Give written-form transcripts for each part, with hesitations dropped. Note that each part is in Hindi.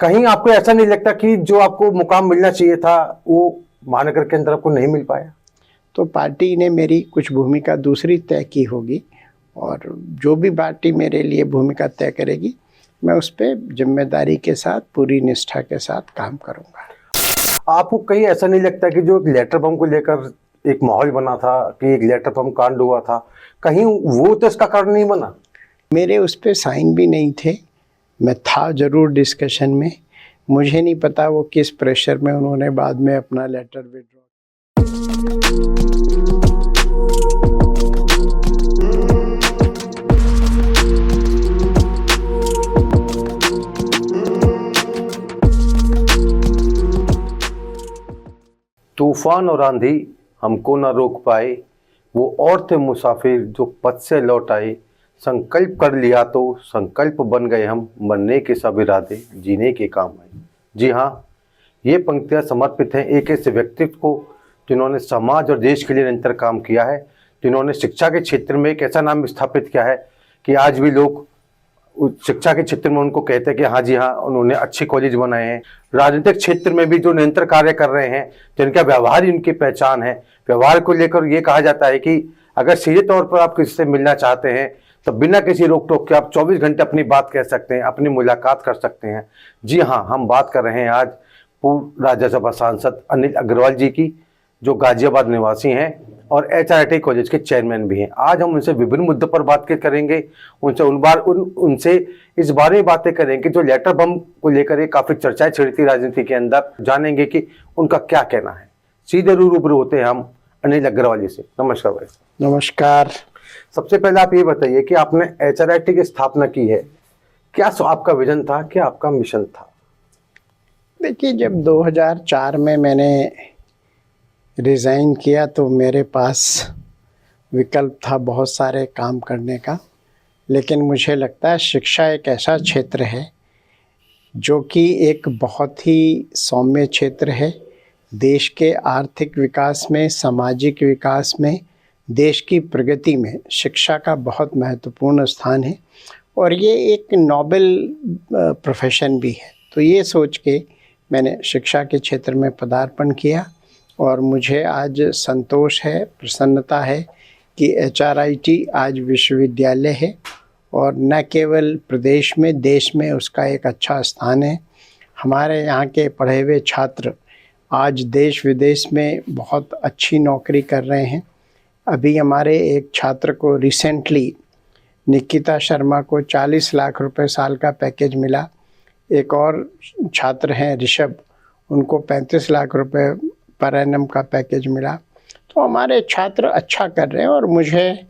कहीं आपको ऐसा नहीं लगता कि जो आपको मुकाम मिलना चाहिए था वो महानगर के अंदर आपको नहीं मिल पाया? तो पार्टी ने मेरी कुछ भूमिका दूसरी तय की होगी, और जो भी पार्टी मेरे लिए भूमिका तय करेगी मैं उस पर जिम्मेदारी के साथ, पूरी निष्ठा के साथ काम करूंगा। आपको कहीं ऐसा नहीं लगता कि जो एक लेटर बम को लेकर एक माहौल बना था कि एक लेटर बम कांड हुआ था, कहीं वो तो इसका कारण नहीं बना? मेरे उस पर साइन भी नहीं थे, मैं था ज़रूर डिस्कशन में। मुझे नहीं पता वो किस प्रेशर में उन्होंने बाद में अपना लेटर विड्रॉ। तूफान और आंधी हमको न रोक पाए, वो और थे मुसाफिर जो पथ से लौट आए। संकल्प कर लिया तो संकल्प बन गए हम, मरने के सब इरादे जीने के काम आए। जी हाँ, ये पंक्तियाँ समर्पित हैं एक ऐसे व्यक्तित्व को जिन्होंने समाज और देश के लिए निरंतर काम किया है, जिन्होंने शिक्षा के क्षेत्र में एक ऐसा नाम स्थापित किया है कि आज भी लोग शिक्षा के क्षेत्र में उनको कहते हैं कि हाँ जी हाँ, उन्होंने अच्छे कॉलेज बनाए हैं। राजनीतिक क्षेत्र में भी जो निरंतर कार्य कर रहे हैं, जिनका व्यवहार ही उनकी पहचान है। व्यवहार को लेकर ये कहा जाता है कि अगर सीधे तौर पर आप किसी से मिलना चाहते हैं तो बिना किसी रोक टोक के आप 24 घंटे अपनी बात कह सकते हैं, अपनी मुलाकात कर सकते हैं। जी हाँ, हम बात कर रहे हैं आज पूर्व राज्यसभा सांसद अनिल अग्रवाल जी की, जो गाजियाबाद निवासी हैं और HRIT कॉलेज के चेयरमैन भी हैं। आज हम उनसे विभिन्न मुद्दों पर बात करेंगे, उनसे इस बारे में बातें करेंगे जो लेटर बम को लेकर काफ़ी चर्चाएं छिड़ी थी राजनीति के अंदर। जानेंगे कि उनका क्या कहना है। सीधे रूबरू होते हैं हम अनिल अग्रवाल जी से। नमस्कार भाई। नमस्कार। सबसे पहले आप ये बताइए कि आपने HRIT की स्थापना की है, क्या आपका विजन था, क्या आपका मिशन था? देखिए, जब 2004 में मैंने रिज़ाइन किया तो मेरे पास विकल्प था बहुत सारे काम करने का, लेकिन मुझे लगता है शिक्षा एक ऐसा क्षेत्र है जो कि एक बहुत ही सौम्य क्षेत्र है। देश के आर्थिक विकास में, सामाजिक विकास में, देश की प्रगति में शिक्षा का बहुत महत्वपूर्ण स्थान है, और ये एक नोबेल प्रोफेशन भी है। तो ये सोच के मैंने शिक्षा के क्षेत्र में पदार्पण किया, और मुझे आज संतोष है, प्रसन्नता है कि HRIT आज विश्वविद्यालय है, और न केवल प्रदेश में, देश में उसका एक अच्छा स्थान है। हमारे यहाँ के पढ़े हुए छात्र आज देश विदेश में बहुत अच्छी नौकरी कर रहे हैं। अभी हमारे एक छात्र को रिसेंटली, निकिता शर्मा को 40 लाख रुपए साल का पैकेज मिला। एक और छात्र हैं ऋषभ, उनको 35 लाख रुपए पर एनम का पैकेज मिला। तो हमारे छात्र अच्छा कर रहे हैं, और मुझे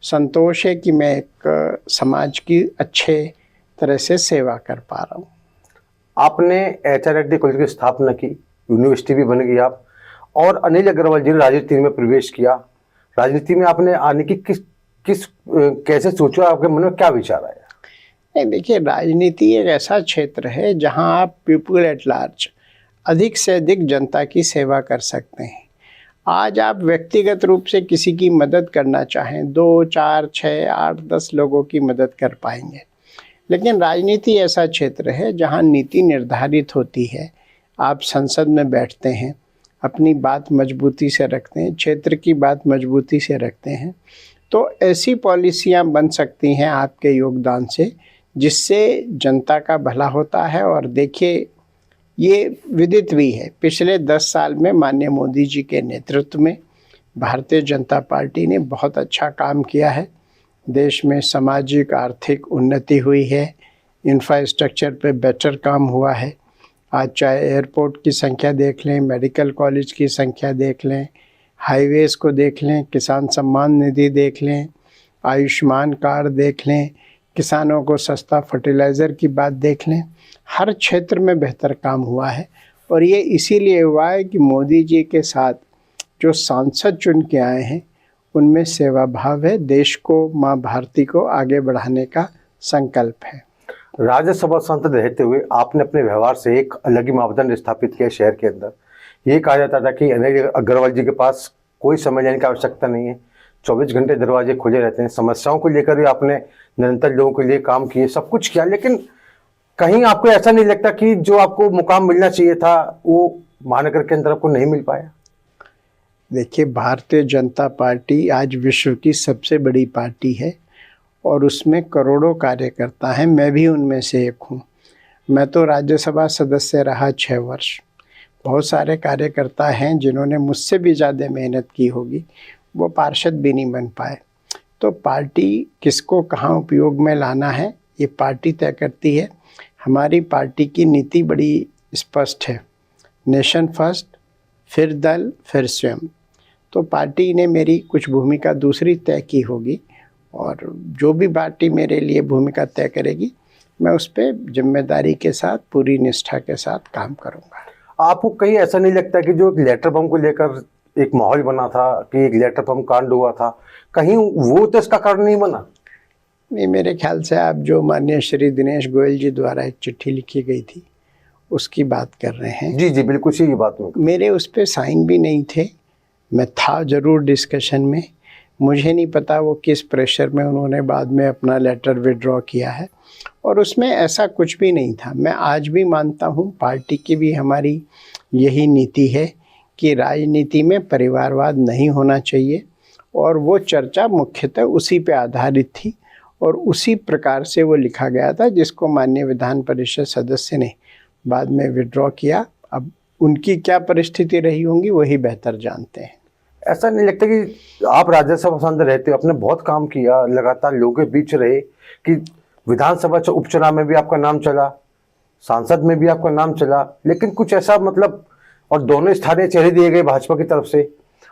संतोष है कि मैं एक समाज की अच्छे तरह से सेवा कर पा रहा हूँ। आपने HRIT कॉलेज की स्थापना की, यूनिवर्सिटी भी बन गई आप, और अनिल अग्रवाल जी ने राजनीति में प्रवेश किया। राजनीति में आपने आने की कैसे सोचा, आपके मन में क्या विचार आया? नहीं, देखिए, राजनीति एक ऐसा क्षेत्र है जहाँ आप पीपल एट लार्ज, अधिक से अधिक जनता की सेवा कर सकते हैं। आज आप व्यक्तिगत रूप से किसी की मदद करना चाहें, 2, 4, 6, 8, 10 लोगों की मदद कर पाएंगे, लेकिन राजनीति ऐसा क्षेत्र है जहां नीति निर्धारित होती है। आप संसद में बैठते हैं, अपनी बात मजबूती से रखते हैं, क्षेत्र की बात मजबूती से रखते हैं, तो ऐसी पॉलिसियां बन सकती हैं आपके योगदान से, जिससे जनता का भला होता है। और देखिए, ये विदित भी है, पिछले 10 साल में माननीय मोदी जी के नेतृत्व में भारतीय जनता पार्टी ने बहुत अच्छा काम किया है। देश में सामाजिक आर्थिक उन्नति हुई है, इंफ्रास्ट्रक्चर पे बेटर काम हुआ है। आज चाहे एयरपोर्ट की संख्या देख लें, मेडिकल कॉलेज की संख्या देख लें, हाईवेज़ को देख लें, किसान सम्मान निधि देख लें, आयुष्मान कार्ड देख लें, किसानों को सस्ता फर्टिलाइज़र की बात देख लें, हर क्षेत्र में बेहतर काम हुआ है। और ये इसीलिए हुआ है कि मोदी जी के साथ जो सांसद चुन के आए हैं उनमें सेवा भाव है, देश को, माँ भारती को आगे बढ़ाने का संकल्प है। राज्यसभा सांसद रहते हुए आपने अपने व्यवहार से एक अलग ही मापदंड स्थापित किया शहर के अंदर। ये कहा जाता था कि अनिल अग्रवाल जी के पास कोई समय लेने की आवश्यकता नहीं है, 24 घंटे दरवाजे खुले रहते हैं। समस्याओं को लेकर भी आपने निरंतर लोगों के लिए काम किए, सब कुछ किया, लेकिन कहीं आपको ऐसा नहीं लगता कि जो आपको मुकाम मिलना चाहिए था वो महानगर के अंदर आपको नहीं मिल पाया? देखिए, भारतीय जनता पार्टी आज विश्व की सबसे बड़ी पार्टी है और उसमें करोड़ों कार्यकर्ता हैं, मैं भी उनमें से एक हूँ। मैं तो राज्यसभा सदस्य रहा 6 वर्ष। बहुत सारे कार्यकर्ता हैं जिन्होंने मुझसे भी ज़्यादा मेहनत की होगी, वो पार्षद भी नहीं बन पाए। तो पार्टी किसको कहाँ उपयोग में लाना है ये पार्टी तय करती है। हमारी पार्टी की नीति बड़ी स्पष्ट है, नेशन फर्स्ट, फिर दल, फिर स्वयं। तो पार्टी ने मेरी कुछ भूमिका दूसरी तय की होगी और जो भी पार्टी मेरे लिए भूमिका तय करेगी मैं उस पर जिम्मेदारी के साथ, पूरी निष्ठा के साथ काम करूँगा। आपको कहीं ऐसा नहीं लगता कि जो एक लेटर बम को लेकर एक माहौल बना था कि एक लेटर बम कांड हुआ था, कहीं वो तो इसका कारण नहीं बना? नहीं, मेरे ख्याल से आप जो माननीय श्री दिनेश गोयल जी द्वारा एक चिट्ठी लिखी गई थी उसकी बात कर रहे हैं। जी जी बिल्कुल सही बात में। मेरे उस पर साइन भी नहीं थे, मैं था ज़रूर डिस्कशन में। मुझे नहीं पता वो किस प्रेशर में उन्होंने बाद में अपना लेटर विड्रॉ किया है और उसमें ऐसा कुछ भी नहीं था। मैं आज भी मानता हूँ, पार्टी की भी हमारी यही नीति है कि राजनीति में परिवारवाद नहीं होना चाहिए और वो चर्चा मुख्यतः उसी पे आधारित थी और उसी प्रकार से वो लिखा गया था जिसको माननीय विधान परिषद सदस्य ने बाद में विड्रॉ किया। अब उनकी क्या परिस्थिति रही होंगी वही बेहतर जानते हैं। ऐसा नहीं लगता कि आप राज्यसभा सांसद रहते हो, आपने बहुत काम किया, लगातार लोगों के बीच रहे, कि विधानसभा उपचुनाव में भी आपका नाम चला, सांसद में भी आपका नाम चला, लेकिन कुछ ऐसा मतलब, और दोनों स्थानीय चेहरे दिए गए भाजपा की तरफ से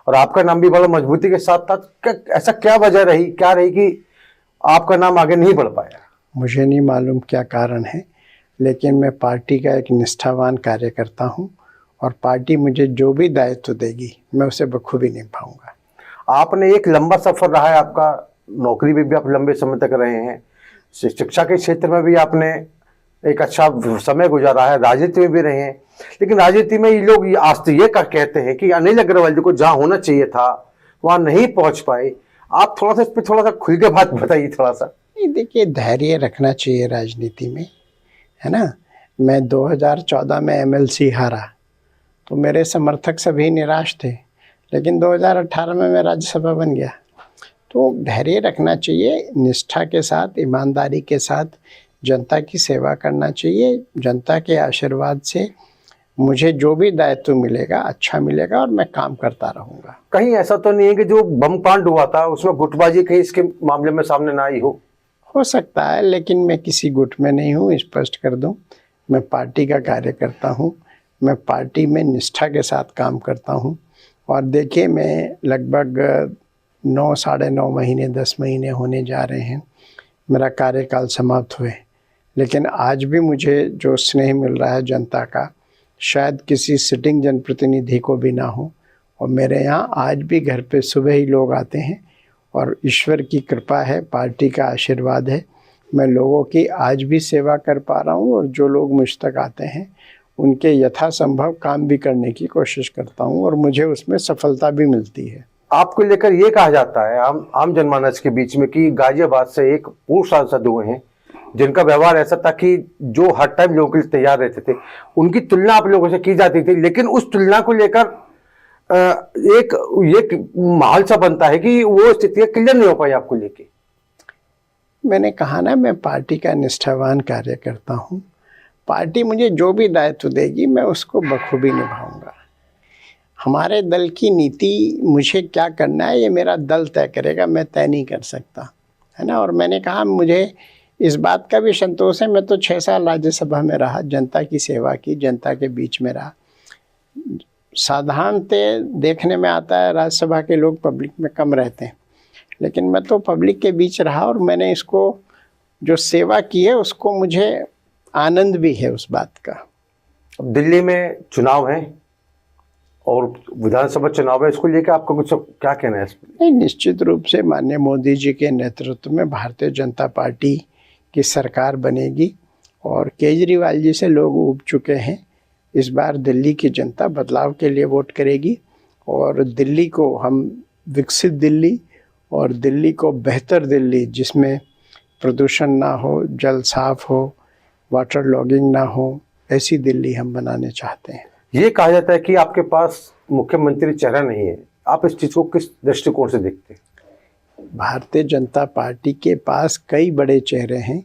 और आपका नाम भी बड़ा मजबूती के साथ था, ऐसा क्या वजह रही, क्या रही कि आपका नाम आगे नहीं बढ़ पाया? मुझे नहीं मालूम क्या कारण है, लेकिन मैं पार्टी का एक निष्ठावान कार्यकर्ता हूँ और पार्टी मुझे जो भी दायित्व देगी मैं उसे बखूबी निभाऊंगा। आपने एक लंबा सफर रहा है आपका, नौकरी में भी आप लंबे समय तक रहे हैं, शिक्षा के क्षेत्र में भी आपने एक अच्छा समय गुजारा है, राजनीति में भी रहे हैं, लेकिन राजनीति में ये लोग आज तो ये कहते हैं कि अनिल अग्रवाल जी को जहाँ होना चाहिए था वहाँ नहीं पहुँच पाए। आप थोड़ा सा इस पर थोड़ा सा खुल के बात बताइए थोड़ा सा। नहीं, देखिए, धैर्य रखना चाहिए राजनीति में, है ना। मैं 2014 में MLC हारा तो मेरे समर्थक सभी निराश थे, लेकिन 2018 में मैं राज्यसभा बन गया। तो धैर्य रखना चाहिए, निष्ठा के साथ, ईमानदारी के साथ जनता की सेवा करना चाहिए। जनता के आशीर्वाद से मुझे जो भी दायित्व मिलेगा अच्छा मिलेगा और मैं काम करता रहूँगा। कहीं ऐसा तो नहीं है कि जो बम कांड हुआ था उसमें गुटबाजी कहीं इसके मामले में सामने ना आई हो सकता है, लेकिन मैं किसी गुट में नहीं हूँ, स्पष्ट कर दूँ। मैं पार्टी का कार्यकर्ता हूँ, मैं पार्टी में निष्ठा के साथ काम करता हूँ। और देखिए, मैं लगभग 9 साढ़े 9 महीने 10 महीने होने जा रहे हैं मेरा कार्यकाल समाप्त हुए, लेकिन आज भी मुझे जो स्नेह मिल रहा है जनता का शायद किसी सिटिंग जनप्रतिनिधि को भी ना हो। और मेरे यहाँ आज भी घर पे सुबह ही लोग आते हैं और ईश्वर की कृपा है, पार्टी का आशीर्वाद है, मैं लोगों की आज भी सेवा कर पा रहा हूँ और जो लोग मुझ तक आते हैं उनके यथासंभव काम भी करने की कोशिश करता हूँ और मुझे उसमें सफलता भी मिलती है। आपको लेकर ये कहा जाता है आम जनमानस के बीच में कि गाजियाबाद से एक पूर्व सांसद हुए हैं जिनका व्यवहार ऐसा था कि जो हर टाइम लोगों के लिए तैयार रहते थे, उनकी तुलना आप लोगों से की जाती थी, लेकिन उस तुलना को लेकर एक माहौल सा बनता है कि वो स्थितियां क्लियर नहीं हो पाई आपको लेके। मैंने कहा ना, मैं पार्टी का निष्ठावान कार्यकर्ता हूँ। पार्टी मुझे जो भी दायित्व देगी मैं उसको बखूबी निभाऊंगा। हमारे दल की नीति, मुझे क्या करना है ये मेरा दल तय करेगा, मैं तय नहीं कर सकता, है ना। और मैंने कहा, मुझे इस बात का भी संतोष है, मैं तो 6 साल राज्यसभा में रहा, जनता की सेवा की, जनता के बीच में रहा। साधारणतः देखने में आता है राज्यसभा के लोग पब्लिक में कम रहते हैं, लेकिन मैं तो पब्लिक के बीच रहा और मैंने इसको जो सेवा की है उसको मुझे आनंद भी है उस बात का। अब दिल्ली में चुनाव है और विधानसभा चुनाव है, इसको लेकर आपका कुछ क्या कहना है? नहीं, निश्चित रूप से माननीय मोदी जी के नेतृत्व में भारतीय जनता पार्टी की सरकार बनेगी और केजरीवाल जी से लोग उब चुके हैं। इस बार दिल्ली की जनता बदलाव के लिए वोट करेगी और दिल्ली को हम विकसित दिल्ली और दिल्ली को बेहतर दिल्ली, जिसमें प्रदूषण ना हो, जल साफ हो, वाटर लॉगिंग ना हो, ऐसी दिल्ली हम बनाने चाहते हैं। ये कहा जाता है कि आपके पास मुख्यमंत्री चेहरा नहीं है, आप इस चीज को किस दृष्टिकोण से देखते हैं? भारतीय जनता पार्टी के पास कई बड़े चेहरे हैं,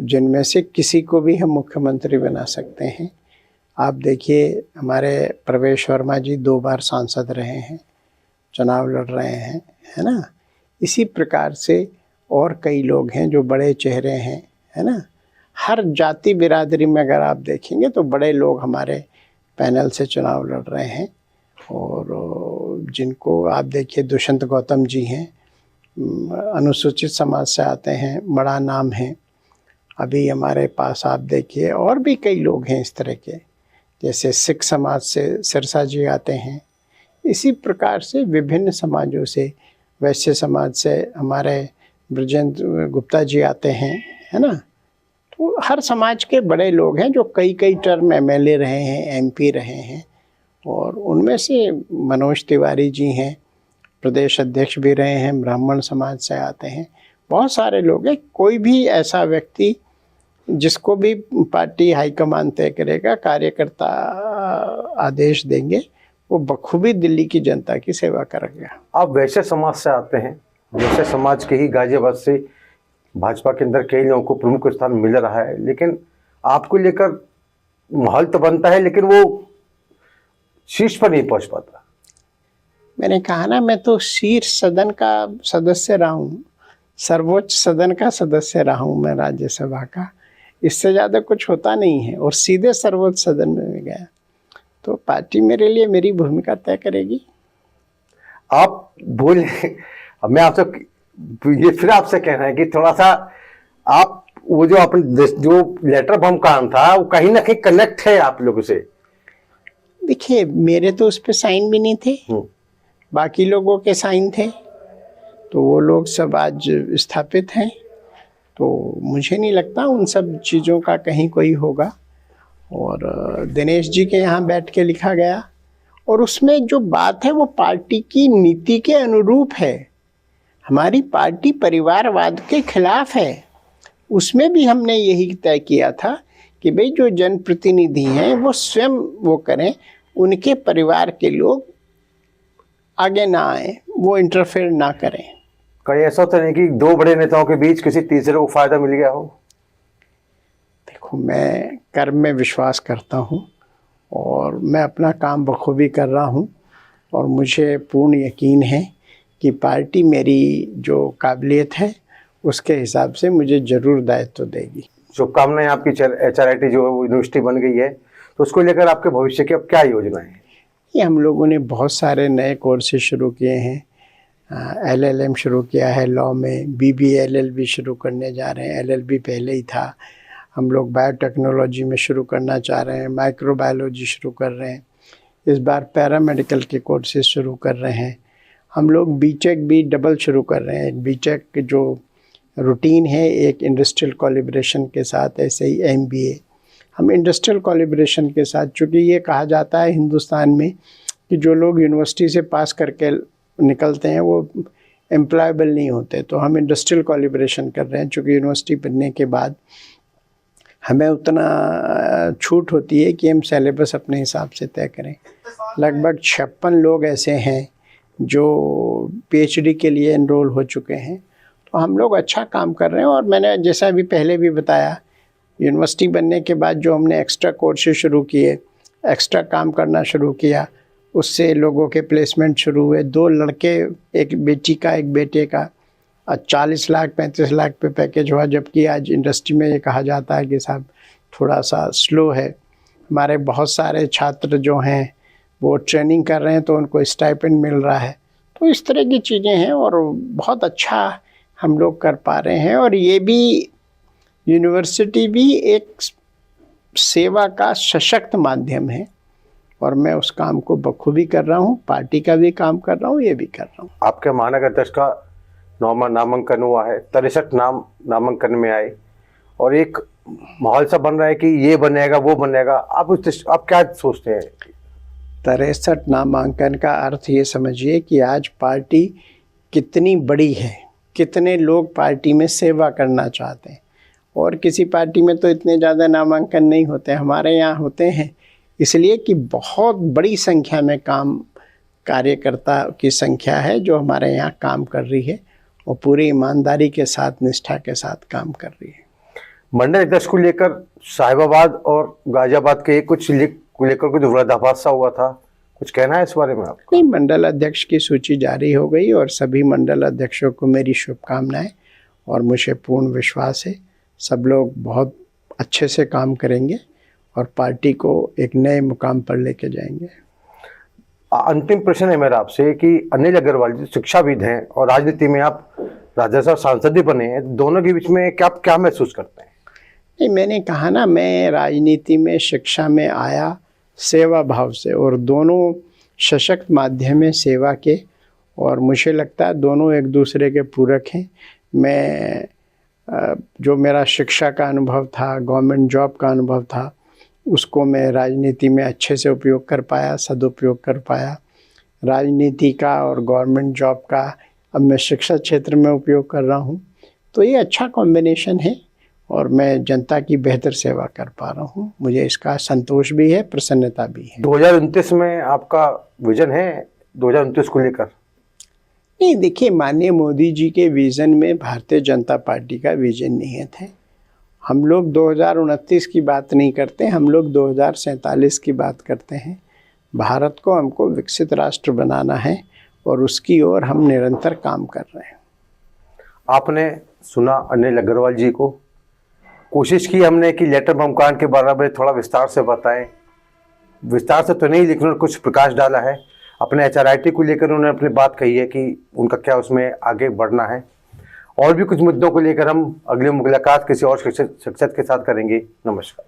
जिनमें से किसी को भी हम मुख्यमंत्री बना सकते हैं। आप देखिए, हमारे प्रवेश वर्मा जी 2 बार सांसद रहे हैं, चुनाव लड़ रहे हैं, है ना। इसी प्रकार से और कई लोग हैं जो बड़े चेहरे हैं, है ना। हर जाति बिरादरी में अगर आप देखेंगे तो बड़े लोग हमारे पैनल से चुनाव लड़ रहे हैं। और जिनको आप देखिए, दुष्यंत गौतम जी हैं, अनुसूचित समाज से आते हैं, बड़ा नाम है। अभी हमारे पास आप देखिए और भी कई लोग हैं इस तरह के, जैसे सिख समाज से सिरसा जी आते हैं। इसी प्रकार से विभिन्न समाजों से, वैश्य समाज से हमारे ब्रजेंद्र गुप्ता जी आते हैं, है ना। तो हर समाज के बड़े लोग हैं जो कई कई टर्म एमएलए रहे हैं, एमपी रहे हैं। और उनमें से मनोज तिवारी जी हैं, प्रदेश अध्यक्ष भी रहे हैं, ब्राह्मण समाज से आते हैं। बहुत सारे लोग हैं। कोई भी ऐसा व्यक्ति जिसको भी पार्टी हाईकमान तय करेगा, कार्यकर्ता आदेश देंगे, वो बखूबी दिल्ली की जनता की सेवा करेगा। आप वैश्य समाज से आते हैं, वैश्य समाज के ही गाजियाबाद से भाजपा के अंदर कई लोगों को प्रमुख स्थान मिल रहा है, लेकिन आपको लेकर माहौल तो बनता है, लेकिन वो शीर्ष पर नहीं पहुंच पाता। मैंने कहा ना, मैं तो शीर्ष सदन का सदस्य रहा हूँ, सर्वोच्च सदन का सदस्य रहा हूँ मैं राज्यसभा का। इससे ज़्यादा कुछ होता नहीं है। और सीधे सर्वोच्च सदन में गया तो पार्टी मेरे लिए मेरी भूमिका तय करेगी। आप बोले, मैं आपसे ये फिर आपसे कहना है कि थोड़ा सा आप वो जो अपने जो लेटर बम काम था, वो कहीं ना कहीं कनेक्ट है आप लोगों से। देखिए, मेरे तो उस पर साइन भी नहीं थे, बाकी लोगों के साइन थे, तो वो लोग सब आज स्थापित हैं। तो मुझे नहीं लगता उन सब चीज़ों का कहीं कोई होगा। और दिनेश जी के यहाँ बैठ के लिखा गया, और उसमें जो बात है वो पार्टी की नीति के अनुरूप है। हमारी पार्टी परिवारवाद के खिलाफ है। उसमें भी हमने यही तय किया था कि भाई जो जनप्रतिनिधि हैं वो स्वयं वो करें, उनके परिवार के लोग आगे ना आए, वो इंटरफेयर ना करें। कहीं ऐसा तो नहीं कि 2 बड़े नेताओं के बीच किसी तीसरे को फायदा मिल गया हो? देखो, मैं कर्म में विश्वास करता हूँ और मैं अपना काम बखूबी कर रहा हूँ, और मुझे पूर्ण यकीन है कि पार्टी मेरी जो काबिलियत है उसके हिसाब से मुझे ज़रूर दायित्व देगी। शुभकामनाएं। आपकी HRIT जो है वो यूनिवर्सिटी बन गई है, तो उसको लेकर आपके भविष्य की अब क्या योजनाएं हैं? ये हम लोगों ने बहुत सारे नए कोर्सेज शुरू किए हैं। LLM शुरू किया है लॉ में, BBA LLB शुरू करने जा रहे हैं, LLB पहले ही था। हम लोग बायोटेक्नोलॉजी में शुरू करना चाह रहे हैं, माइक्रोबायोलॉजी शुरू कर रहे हैं। इस बार पैरामेडिकल के कोर्सेज शुरू कर रहे हैं। हम लोग BTech भी डबल शुरू कर रहे हैं। BTech जो रूटीन है एक इंडस्ट्रियल कोलैबोरेशन के साथ, ऐसे ही MBA हम इंडस्ट्रियल कोलैबोरेशन के साथ, चूँकि ये कहा जाता है हिंदुस्तान में कि जो लोग यूनिवर्सिटी से पास करके निकलते हैं वो एम्प्लॉयबल नहीं होते, तो हम इंडस्ट्रियल कोलैबोरेशन कर रहे हैं। चूँकि यूनिवर्सिटी बनने के बाद हमें उतना छूट होती है कि हम सिलेबस अपने हिसाब से तय करें। लगभग 56 लोग ऐसे हैं जो PhD के लिए एनरोल हो चुके हैं। तो हम लोग अच्छा काम कर रहे हैं। और मैंने जैसा अभी पहले भी बताया, यूनिवर्सिटी बनने के बाद जो हमने एक्स्ट्रा कोर्सेज शुरू किए, एक्स्ट्रा काम करना शुरू किया, उससे लोगों के प्लेसमेंट शुरू हुए। 2 लड़के, एक बेटी का एक बेटे का, 40 लाख 35 लाख पे पैकेज हुआ। जबकि आज इंडस्ट्री में ये कहा जाता है कि साहब थोड़ा सा स्लो है। हमारे बहुत सारे छात्र जो हैं वो ट्रेनिंग कर रहे हैं तो उनको स्टाइपेंड मिल रहा है। तो इस तरह की चीज़ें हैं और बहुत अच्छा हम लोग कर पा रहे हैं। और ये भी यूनिवर्सिटी भी एक सेवा का सशक्त माध्यम है और मैं उस काम को बखूबी कर रहा हूँ। पार्टी का भी काम कर रहा हूँ, ये भी कर रहा हूँ। आपके महानगर अध्यक्ष का नामांकन हुआ है, 63 नाम नामांकन में आए और एक माहौल सा बन रहा है कि ये बनेगा वो बनेगा। आप क्या सोचते हैं? 63 नामांकन का अर्थ ये समझिए कि आज पार्टी कितनी बड़ी है, कितने लोग पार्टी में सेवा करना चाहते हैं। और किसी पार्टी में तो इतने ज़्यादा नामांकन नहीं होते, हमारे यहाँ होते हैं, इसलिए कि बहुत बड़ी संख्या में कार्यकर्ता की संख्या है जो हमारे यहाँ काम कर रही है और पूरी ईमानदारी के साथ, निष्ठा के साथ काम कर रही है। मंडल अध्यक्ष को लेकर साहिबाबाद और गाजियाबाद के कुछ लेकर कुछ विरोधाभास हुआ था, कुछ कहना है इस बारे में आपका? नहीं, मंडल अध्यक्ष की सूची जारी हो गई और सभी मंडल अध्यक्षों को मेरी शुभकामनाएं और मुझे पूर्ण विश्वास है सब लोग बहुत अच्छे से काम करेंगे और पार्टी को एक नए मुकाम पर लेके जाएंगे। अंतिम प्रश्न है मेरा आपसे कि अनिल अग्रवाल जी शिक्षाविद हैं और राजनीति में आप राज्यसभा सांसद भी बने हैं, दोनों के बीच में क्या महसूस करते हैं? नहीं, मैंने कहा ना, मैं राजनीति में, शिक्षा में आया सेवा भाव से और दोनों सशक्त माध्यम है सेवा के और मुझे लगता है दोनों एक दूसरे के पूरक हैं। मैं जो मेरा शिक्षा का अनुभव था, गवर्नमेंट जॉब का अनुभव था, उसको मैं राजनीति में अच्छे से उपयोग कर पाया, सदुपयोग कर पाया। राजनीति का और गवर्नमेंट जॉब का अब मैं शिक्षा क्षेत्र में उपयोग कर रहा हूँ, तो ये अच्छा कॉम्बिनेशन है और मैं जनता की बेहतर सेवा कर पा रहा हूँ। मुझे इसका संतोष भी है, प्रसन्नता भी है। 2029 में आपका विजन है 2029 को लेकर? नहीं, देखिए, माननीय मोदी जी के विजन में भारतीय जनता पार्टी का विजन निहित है। हम लोग 2029 की बात नहीं करते, हम लोग 2047 की बात करते हैं। भारत को हमको विकसित राष्ट्र बनाना है और उसकी ओर हम निरंतर काम कर रहे हैं। आपने सुना अनिल अग्रवाल जी को, कोशिश की हमने कि लेटर बम कांड के बारे में थोड़ा विस्तार से बताएं। विस्तार से तो नहीं, लेकिन उन्होंने कुछ प्रकाश डाला है। अपने HRIT को लेकर उन्होंने अपनी बात कही है कि उनका क्या उसमें आगे बढ़ना है। और भी कुछ मुद्दों को लेकर हम अगली मुलाकात किसी और शख्सियत के साथ करेंगे। नमस्कार।